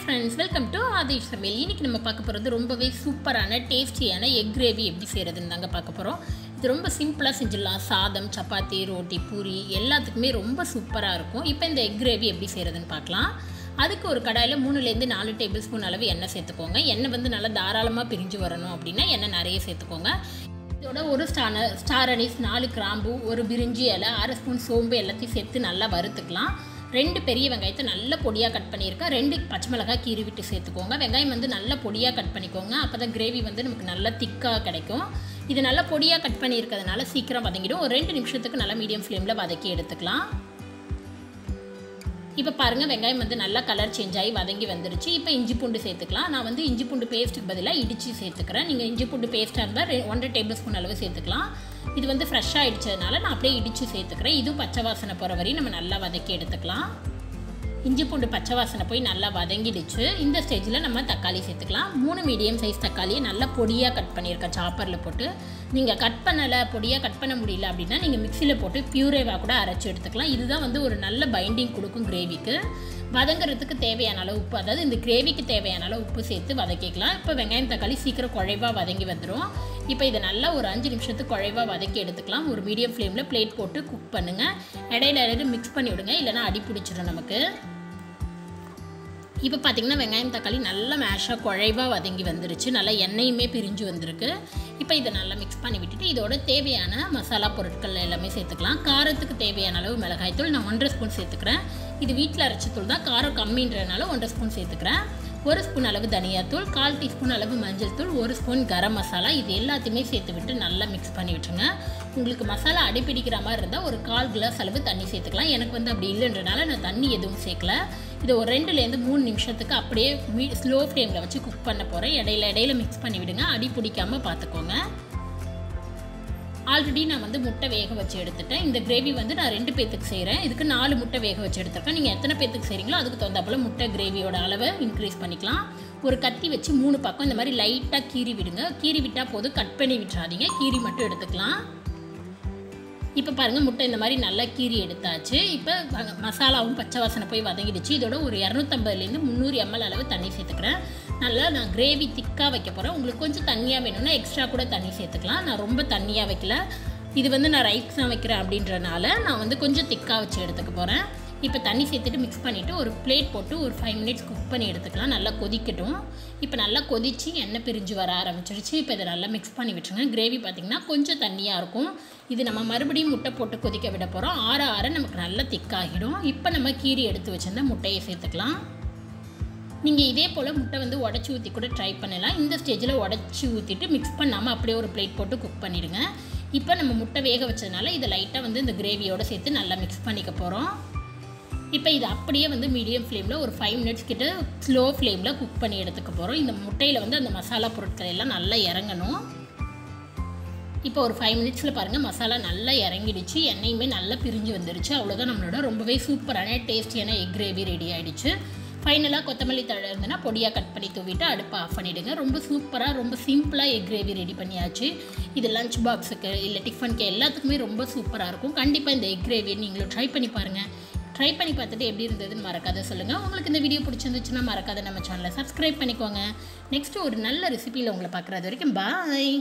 friends, welcome to Adish Samayal. இன்னைக்கு நம்ம பார்க்க போறது ரொம்பவே சூப்பரான டேஸ்டியான எக் கிரேவி எப்படி செய்யறதுன்னு தாங்க பார்க்க போறோம். இது ரொம்ப சிம்பிளா செஞ்சிடலாம். சாதம், சப்பாத்தி, ரோட்டி, பூரி எல்லாத்துக்குமே ரொம்ப சூப்பரா இருக்கும். இப்போ இந்த எக் கிரேவி எப்படி செய்யறதுன்னு பார்க்கலாம். அதுக்கு ஒரு கடாயில 3 ல இருந்து 4 டேபிள் ஸ்பூன் அளவு எண்ணெய் சேர்த்துக்கோங்க. எண்ணெய் வந்து நல்லா தாராளமா பிரிஞ்சு வரணும் அப்படினா எண்ணெய் நிறைய சேர்த்துக்கோங்க. இதோட ஒரு ஸ்டார் அனீஸ், 4 கிராம்பு, ஒரு பிரிஞ்சி இலை, 1/2 ஸ்பூன் சோம்பு எல்லாத்தையும் சேர்த்து நல்லா வறுத்துக்கலாம். 2 பெரிய வெங்காயத்தை நல்ல பொடியாக கட் பண்ணியிருக்கேன். 2 பச்சை மிளகாய் கீறி விட்டு சேர்த்துக்கோங்க. வெங்காயம் வந்து நல்ல பொடியாக கட் பண்ணிக்கோங்க. அப்போ தான் கிரேவி வந்து நமக்கு நல்லா திக்காக கிடைக்கும். இது நல்லா பொடியாக கட் பண்ணியிருக்கிறதுனால சீக்கிரம் வதங்கிடும். ஒரு 2 நிமிஷத்துக்கு நல்லா மீடியம் ஃப்ளேமில் வதக்கி எடுத்துக்கலாம். இப்போ பாருங்கள், வெங்காயம் வந்து நல்லா கலர் சேஞ்ச் ஆகி வதங்கி வந்துருச்சு. இப்போ இஞ்சி பூண்டு சேர்த்துக்கலாம். நான் வந்து இஞ்சி பூண்டு பேஸ்ட்டுக்கு பதிலாக இடித்து சேர்த்துக்கிறேன். நீங்கள் இஞ்சி பூண்டு பேஸ்ட்டாக இருந்தால் 1.5 டேபிள் ஸ்பூன் அளவு சேர்த்துக்கலாம். இது வந்து ஃப்ரெஷ்ஷாக ஆகிடுச்சதுனால நான் அப்படியே இடித்து சேர்த்துக்கிறேன். இதுவும் பச்சை வாசனை போகிற வரையும் நம்ம நல்லா வதக்கி எடுத்துக்கலாம். இஞ்சி பூண்டு பச்சை வாசனை போய் நல்லா வதங்கிடுச்சு. இந்த ஸ்டேஜில் நம்ம தக்காளி சேர்த்துக்கலாம். 3 மீடியம் சைஸ் தக்காளியை நல்லா பொடியாக கட் பண்ணியிருக்கேன் சாப்பரில் போட்டு. நீங்கள் கட் பண்ணலை, பொடியாக கட் பண்ண முடியல அப்படின்னா நீங்கள் மிக்சியில் போட்டு பியூரேவாக கூட அரைச்சி எடுத்துக்கலாம். இதுதான் வந்து ஒரு நல்ல பைண்டிங் கொடுக்கும் கிரேவிக்கு. வதங்கிறதுக்கு தேவையான அளவு உப்பு, அதாவது இந்த கிரேவிக்கு தேவையான அளவு உப்பு சேர்த்து வதக்கிக்கலாம். இப்போ வெங்காயம் தக்காளி சீக்கிரம் குழைவாக வதங்கி வந்துடும். இப்போ இதை நல்லா ஒரு 5 நிமிஷத்துக்கு குழைவாக வதக்கி எடுத்துக்கலாம். ஒரு மீடியம் ஃப்ளேமில் பிளேட் போட்டு குக் பண்ணுங்கள். இடையில மிக்ஸ் பண்ணி விடுங்க, இல்லைனா அடி பிடிச்சிடும் நமக்கு. இப்போ பார்த்திங்கன்னா வெங்காயம் தக்காளி நல்லா மேஷாக குழைவாக வதங்கி வந்துருச்சு. நல்லா எண்ணெயுமே பிரிஞ்சு வந்திருக்கு. இப்போ இதை நல்லா மிக்ஸ் பண்ணி விட்டுட்டு இதோட தேவையான மசாலா பொருட்கள் எல்லாமே சேர்த்துக்கலாம். காரத்துக்கு தேவையான அளவு மிளகாய்த்தூள் நான் 1.5 ஸ்பூன் சேர்த்துக்கிறேன். இது வீட்டில் அரைச்ச தூள் தான், காரம் கம்மின்றதுனால 1.5 ஸ்பூன் சேர்த்துக்கிறேன். 1 ஸ்பூன் அளவு தனியாத்தூள், 1/4 டீஸ்பூன் அளவு மஞ்சள் தூள், 1 ஸ்பூன் கரம் மசாலா, இது எல்லாத்தையுமே சேர்த்து விட்டு நல்லா மிக்ஸ் பண்ணி விட்டுருங்க. உங்களுக்கு மசாலா அடிப்பிடிக்கிற மாதிரி இருந்தால் ஒரு 1/4 கிளாஸ் அளவு தண்ணி சேர்த்துக்கலாம். எனக்கு வந்து அப்படி இல்லைன்றனால நான் தண்ணி எதுவும் சேர்க்கல. இதை ஒரு 2லேருந்து 3 நிமிஷத்துக்கு அப்படியே ஸ்லோ ஃப்ளேமில் வச்சு குக் பண்ண போகிறேன். இடையில மிக்ஸ் பண்ணி விடுங்க, அடி பிடிக்காமல் பார்த்துக்கோங்க. ஆல்ரெடி நான் வந்து முட்டை வேக வச்சு எடுத்துட்டேன். இந்த கிரேவி வந்து நான் 2 பேத்துக்கு செய்கிறேன். இதுக்கு 4 முட்டை வேக வச்சு எடுத்துருக்கேன். நீங்கள் எத்தனை பேத்துக்கு செய்கிறீங்களோ அதுக்கு தகுந்தாப்பில் முட்டை கிரேவியோட அளவை இன்க்ரீஸ் பண்ணிக்கலாம். ஒரு கத்தி வச்சு 3 பக்கம் இந்த மாதிரி லைட்டாக கீறி விடுங்க. கீறி விட்டால் போதும், கட் பண்ணி விட்டுறாதீங்க. கீறி மட்டும் எடுத்துக்கலாம். இப்போ பாருங்கள், முட்டை இந்த மாதிரி நல்லா கீறி எடுத்தாச்சு. இப்போ மசாலாவும் பச்சை வாசனை போய் வதங்கிடுச்சு. இதோட ஒரு 250லேருந்து 300 ml அளவு தண்ணி சேர்த்துக்கிறேன். நல்லா நான் கிரேவி திக்காக வைக்க போகிறேன். உங்களுக்கு கொஞ்சம் தண்ணியாக வேணும்னா எக்ஸ்ட்ரா கூட தண்ணி சேர்த்துக்கலாம். நான் ரொம்ப தண்ணியாக வைக்கல. இது வந்து நான் ரைஸ் தான் வைக்கிறேன் அப்படின்றனால நான் வந்து கொஞ்சம் திக்காக வச்சு எடுத்துக்க போகிறேன். இப்போ தண்ணி சேர்த்துட்டு மிக்ஸ் பண்ணிவிட்டு ஒரு பிளேட் போட்டு ஒரு 5 மினிட்ஸ் குக் பண்ணி எடுத்துக்கலாம். நல்லா கொதிக்கட்டும். இப்போ நல்லா கொதித்து எண்ணெய் பிரிஞ்சு வர ஆரம்பிச்சிருச்சு. இப்போ இதை நல்லா மிக்ஸ் பண்ணி விட்டுருங்க. கிரேவி பார்த்திங்கன்னா கொஞ்சம் தண்ணியாக இருக்கும். இது நம்ம மறுபடியும் முட்டை போட்டு கொதிக்க விட போகிறோம். ஆற நமக்கு நல்லா திக்காகிடும். இப்போ நம்ம கீரி எடுத்து வச்சுருந்த முட்டையை சேர்த்துக்கலாம். நீங்கள் இதே போல் முட்டை வந்து உடச்சி ஊற்றி கூட ட்ரை பண்ணலாம். இந்த ஸ்டேஜில் உடச்சி ஊற்றிட்டு மிக்ஸ் பண்ணாமல் அப்படியே ஒரு பிளேட் போட்டு குக் பண்ணிவிடுங்க. இப்போ நம்ம முட்டை வேக வச்சதுனால இதை லைட்டாக வந்து இந்த கிரேவியோடு சேர்த்து நல்லா மிக்ஸ் பண்ணிக்க போகிறோம். இப்போ இது அப்படியே வந்து மீடியம் ஃப்ளேமில் ஒரு 5 மினிட்ஸ் கிட்ட ஸ்லோ ஃப்ளேமில் குக் பண்ணி எடுத்துக்க போகிறோம். இந்த முட்டையில் வந்து அந்த மசாலா பொருட்கள் எல்லாம் நல்லா இறங்கணும். இப்போ ஒரு 5 மினிட்ஸில் பாருங்கள், மசாலா நல்லா இறங்கிடுச்சு. எண்ணெயுமே நல்லா பிரிஞ்சு வந்துடுச்சு. அவ்வளோதான், நம்மளோட ரொம்பவே சூப்பரான டேஸ்டியான எக் கிரேவி ரெடி ஆகிடுச்சு. ஃபைனலாக கொத்தமல்லி தழை இருந்ததுன்னா பொடியாக கட் பண்ணி தூவிட்டு அடுப்பை ஆஃப் பண்ணிவிடுங்க. ரொம்ப சூப்பராக, ரொம்ப சிம்பிளாக எக் கிரேவி ரெடி பண்ணியாச்சு. இது லஞ்ச் பாக்ஸுக்கு இல்லை டிஃபனுக்கு எல்லாத்துக்குமே ரொம்ப சூப்பராக இருக்கும். கண்டிப்பாக இந்த எக் கிரேவியை நீங்களும் ட்ரை பண்ணி பாருங்கள். ட்ரை பண்ணி பார்த்துட்டு எப்படி இருந்ததுன்னு மறக்காத சொல்லுங்கள். உங்களுக்கு இந்த வீடியோ பிடிச்சிருந்துச்சுன்னா மறக்காத நம்ம சேனலை சப்ஸ்கிரைப் பண்ணிக்கோங்க. நெக்ஸ்ட்டு ஒரு நல்ல ரெசிபியில் உங்களை பார்க்குறது வரைக்கும் பாய்.